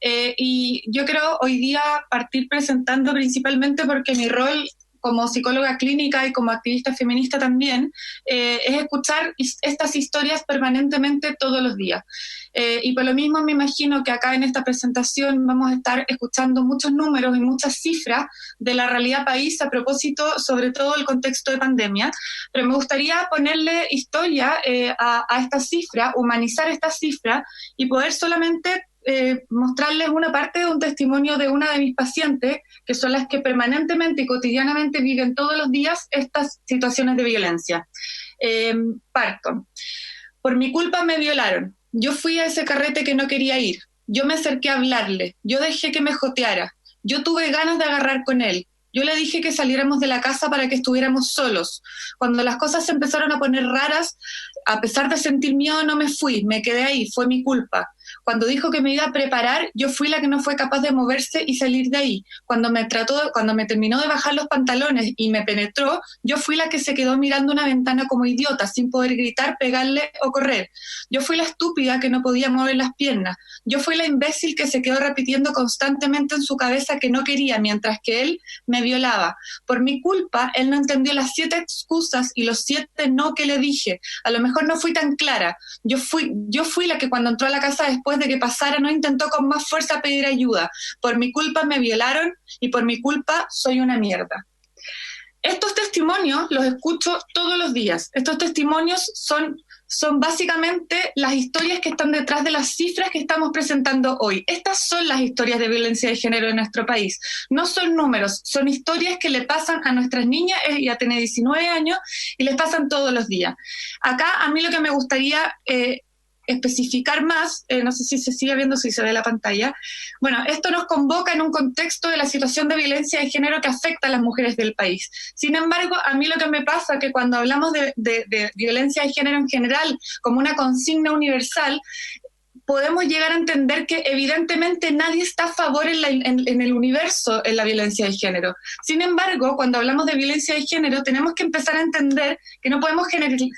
Y yo quiero hoy día partir presentando principalmente porque mi rol como psicóloga clínica y como activista feminista también, es escuchar estas historias permanentemente todos los días. Y por lo mismo me imagino que acá en esta presentación vamos a estar escuchando muchos números y muchas cifras de la realidad país a propósito, sobre todo el contexto de pandemia, pero me gustaría ponerle historia a esta cifra, humanizar esta cifra y poder solamente mostrarles una parte de un testimonio de una de mis pacientes, que son las que permanentemente y cotidianamente viven todos los días estas situaciones de violencia. Parto. Por mi culpa me violaron. Yo fui a ese carrete que no quería ir. Yo me acerqué a hablarle. Yo dejé que me joteara. Yo tuve ganas de agarrar con él. Yo le dije que saliéramos de la casa para que estuviéramos solos. Cuando las cosas se empezaron a poner raras, a pesar de sentir miedo, no me fui, me quedé ahí, fue mi culpa. Cuando dijo que me iba a preparar, yo fui la que no fue capaz de moverse y salir de ahí. Cuando me terminó de bajar los pantalones y me penetró, yo fui la que se quedó mirando una ventana como idiota, sin poder gritar, pegarle o correr. Yo fui la estúpida que no podía mover las piernas. Yo fui la imbécil que se quedó repitiendo constantemente en su cabeza que no quería, mientras que él me violaba. Por mi culpa, él no entendió las 7 excusas y los 7 no que le dije. A lo mejor no fui tan clara. Yo fui la que cuando entró a la casa después de que pasara no intentó con más fuerza pedir ayuda. Por mi culpa me violaron y por mi culpa soy una mierda. Estos testimonios los escucho todos los días. Estos testimonios son básicamente las historias que están detrás de las cifras que estamos presentando hoy. Estas son las historias de violencia de género en nuestro país. No son números, son historias que le pasan a nuestras niñas, ella tiene 19 años, y les pasan todos los días. Acá a mí lo que me gustaría especificar más, no sé si se sigue viendo, si se ve la pantalla. Bueno, esto nos convoca en un contexto de la situación de violencia de género que afecta a las mujeres del país. Sin embargo, a mí lo que me pasa es que cuando hablamos de violencia de género en general como una consigna universal, podemos llegar a entender que evidentemente nadie está a favor en el universo en la violencia de género. Sin embargo, cuando hablamos de violencia de género, tenemos que empezar a entender que no podemos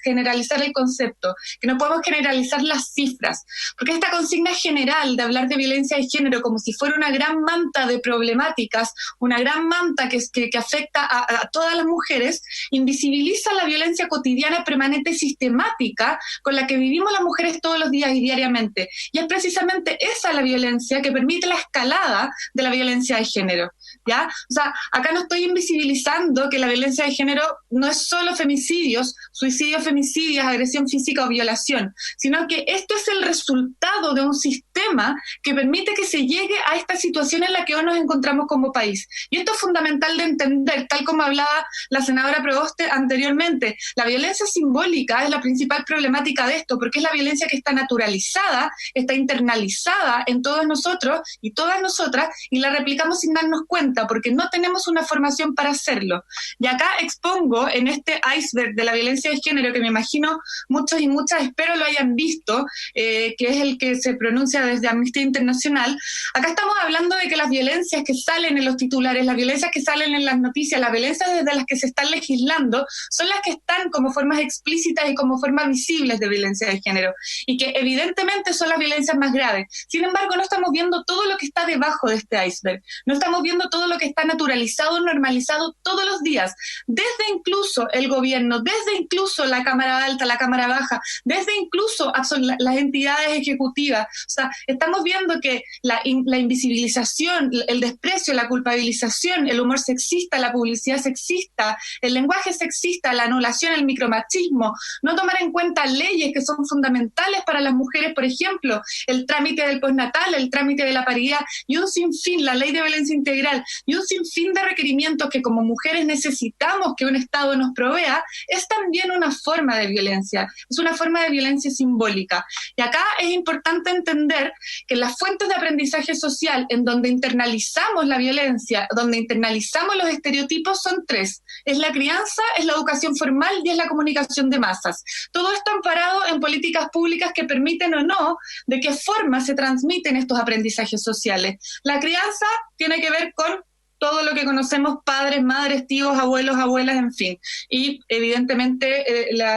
generalizar el concepto, que no podemos generalizar las cifras, porque esta consigna general de hablar de violencia de género como si fuera una gran manta de problemáticas, una gran manta que afecta a todas las mujeres, invisibiliza la violencia cotidiana, permanente, sistemática, con la que vivimos las mujeres todos los días y diariamente. Y es precisamente esa la violencia que permite la escalada de la violencia de género, ¿ya? O sea, acá no estoy invisibilizando que la violencia de género no es solo femicidios, suicidios, femicidios, agresión física o violación, sino que esto es el resultado de un sistema que permite que se llegue a esta situación en la que hoy nos encontramos como país. Y esto es fundamental de entender, tal como hablaba la senadora Proboste anteriormente. La violencia simbólica es la principal problemática de esto, porque es la violencia que está naturalizada, está internalizada en todos nosotros y todas nosotras, y la replicamos sin darnos cuenta porque no tenemos una formación para hacerlo. Y acá expongo en este iceberg de la violencia de género, que me imagino muchos y muchas espero lo hayan visto, que es el que se pronuncia desde Amnistía Internacional. Acá estamos hablando de que las violencias que salen en los titulares, las violencias que salen en las noticias, las violencias desde las que se están legislando, son las que están como formas explícitas y como formas visibles de violencia de género, y que evidentemente son las violencias más graves. Sin embargo, no estamos viendo todo lo que está debajo de este iceberg. No estamos viendo todo lo que está naturalizado, normalizado todos los días. Desde incluso el gobierno, desde incluso la Cámara Alta, la Cámara Baja, desde incluso las entidades ejecutivas. O sea, estamos viendo que la invisibilización, el desprecio, la culpabilización, el humor sexista, la publicidad sexista, el lenguaje sexista, la anulación, el micromachismo, no tomar en cuenta leyes que son fundamentales para las mujeres, por ejemplo, el trámite del postnatal, el trámite de la paridad y un sinfín, la ley de violencia integral y un sinfín de requerimientos que como mujeres necesitamos que un Estado nos provea, es también una forma de violencia, es una forma de violencia simbólica. Y acá es importante entender que las fuentes de aprendizaje social en donde internalizamos la violencia, donde internalizamos los estereotipos son 3. Es la crianza, es la educación formal y es la comunicación de masas. Todo esto amparado en políticas públicas que permiten o no de qué forma se transmiten estos aprendizajes sociales. La crianza tiene que ver con todo lo que conocemos, padres, madres, tíos, abuelos, abuelas, en fin. Y evidentemente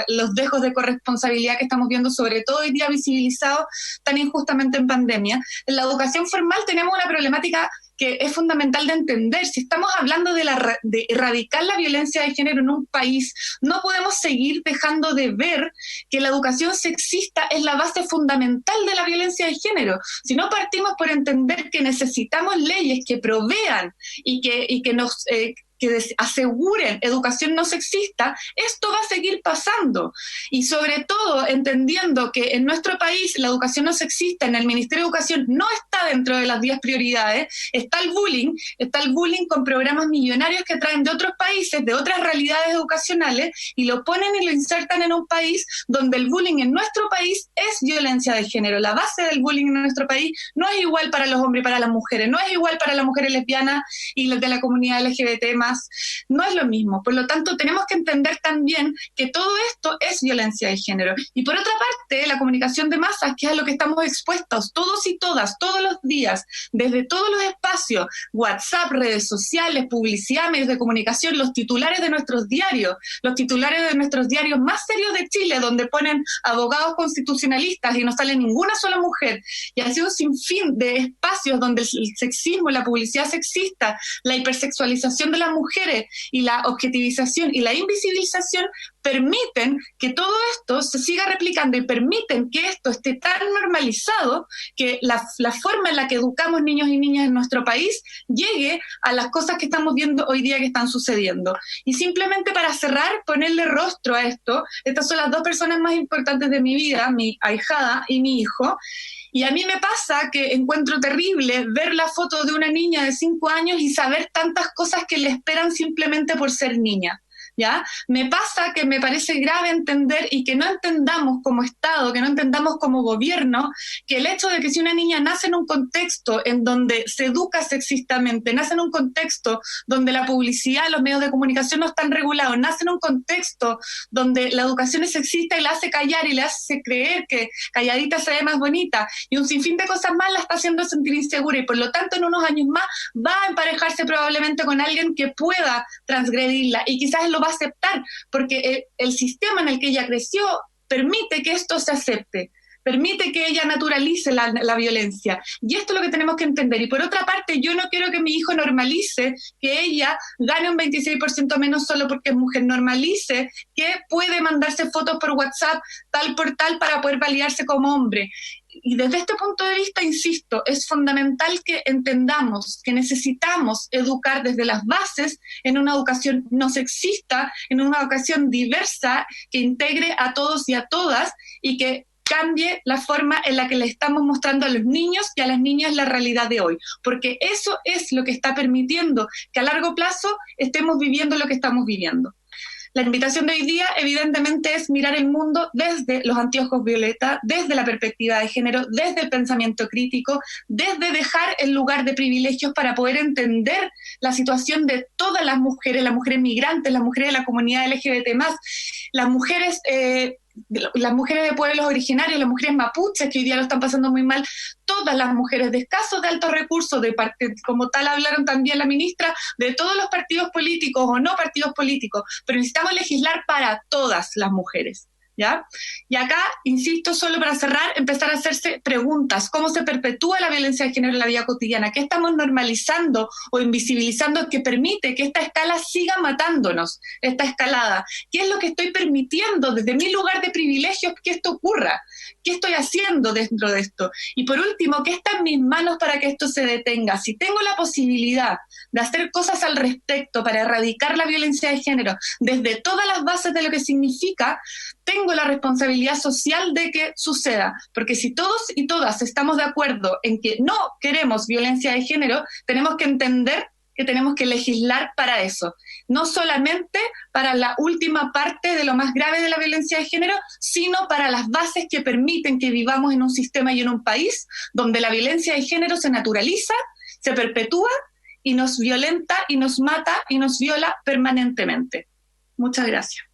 los dejos de corresponsabilidad que estamos viendo, sobre todo hoy día visibilizados tan injustamente en pandemia. En la educación formal tenemos una problemática que es fundamental de entender. Si estamos hablando de erradicar la violencia de género en un país, no podemos seguir dejando de ver que la educación sexista es la base fundamental de la violencia de género. Si no partimos por entender que necesitamos leyes que provean y que nos que aseguren educación no sexista, esto va a seguir pasando. Y sobre todo entendiendo que en nuestro país la educación no sexista, en el Ministerio de Educación, no está dentro de las 10 prioridades. Está el bullying con programas millonarios que traen de otros países, de otras realidades educacionales, y lo ponen y lo insertan en un país donde el bullying en nuestro país es violencia de género. La base del bullying en nuestro país no es igual para los hombres y para las mujeres, no es igual para las mujeres lesbianas y las de la comunidad LGBT+, no es lo mismo. Por lo tanto, tenemos que entender también que todo esto es violencia de género. Y por otra parte, la comunicación de masas, que es a lo que estamos expuestos todos y todas, todos los días, desde todos los espacios, WhatsApp, redes sociales, publicidad, medios de comunicación, los titulares de nuestros diarios más serios de Chile, donde ponen abogados constitucionalistas y no sale ninguna sola mujer, y así un sinfín de espacios donde el sexismo, la publicidad sexista, la hipersexualización de las mujeres y la objetivización y la invisibilización permiten que todo esto se siga replicando y permiten que esto esté tan normalizado que la forma en la que educamos niños y niñas en nuestro país llegue a las cosas que estamos viendo hoy día que están sucediendo. Y simplemente para cerrar, ponerle rostro a esto, estas son las dos personas más importantes de mi vida, mi ahijada y mi hijo. Y a mí me pasa que encuentro terrible ver la foto de una niña de 5 años y saber tantas cosas que le esperan simplemente por ser niña. ¿Ya? Me pasa que me parece grave entender y que no entendamos como Estado, que no entendamos como gobierno, que el hecho de que si una niña nace en un contexto en donde se educa sexistamente, nace en un contexto donde la publicidad, los medios de comunicación no están regulados, nace en un contexto donde la educación es sexista y la hace callar y le hace creer que calladita se ve más bonita y un sinfín de cosas más la está haciendo sentir insegura y por lo tanto en unos años más va a emparejarse probablemente con alguien que pueda transgredirla y quizás lo va a aceptar, porque el sistema en el que ella creció permite que esto se acepte, permite que ella naturalice la violencia. Y esto es lo que tenemos que entender. Y por otra parte, yo no quiero que mi hijo normalice que ella gane un 26% menos solo porque es mujer, normalice que puede mandarse fotos por WhatsApp tal por tal para poder validarse como hombre. Y desde este punto de vista, insisto, es fundamental que entendamos que necesitamos educar desde las bases en una educación no sexista, en una educación diversa, que integre a todos y a todas y que cambie la forma en la que le estamos mostrando a los niños y a las niñas la realidad de hoy. Porque eso es lo que está permitiendo que a largo plazo estemos viviendo lo que estamos viviendo. La invitación de hoy día, evidentemente, es mirar el mundo desde los anteojos violeta, desde la perspectiva de género, desde el pensamiento crítico, desde dejar el lugar de privilegios para poder entender la situación de todas las mujeres migrantes, las mujeres de la comunidad LGBT+, las mujeres de pueblos originarios, las mujeres mapuches que hoy día lo están pasando muy mal, todas las mujeres de escasos, de altos recursos, como tal hablaron también la ministra, de todos los partidos políticos o no partidos políticos, pero necesitamos legislar para todas las mujeres. ¿Ya? Y acá, insisto, solo para cerrar, empezar a hacerse preguntas. ¿Cómo se perpetúa la violencia de género en la vida cotidiana? ¿Qué estamos normalizando o invisibilizando que permite que esta escala siga matándonos, esta escalada? ¿Qué es lo que estoy permitiendo desde mi lugar de privilegios que esto ocurra? ¿Qué estoy haciendo dentro de esto? Y por último, ¿qué está en mis manos para que esto se detenga? Si tengo la posibilidad de hacer cosas al respecto para erradicar la violencia de género desde todas las bases de lo que significa, tengo la responsabilidad social de que suceda, porque si todos y todas estamos de acuerdo en que no queremos violencia de género, tenemos que entender que tenemos que legislar para eso, no solamente para la última parte de lo más grave de la violencia de género, sino para las bases que permiten que vivamos en un sistema y en un país donde la violencia de género se naturaliza, se perpetúa y nos violenta y nos mata y nos viola permanentemente. Muchas gracias.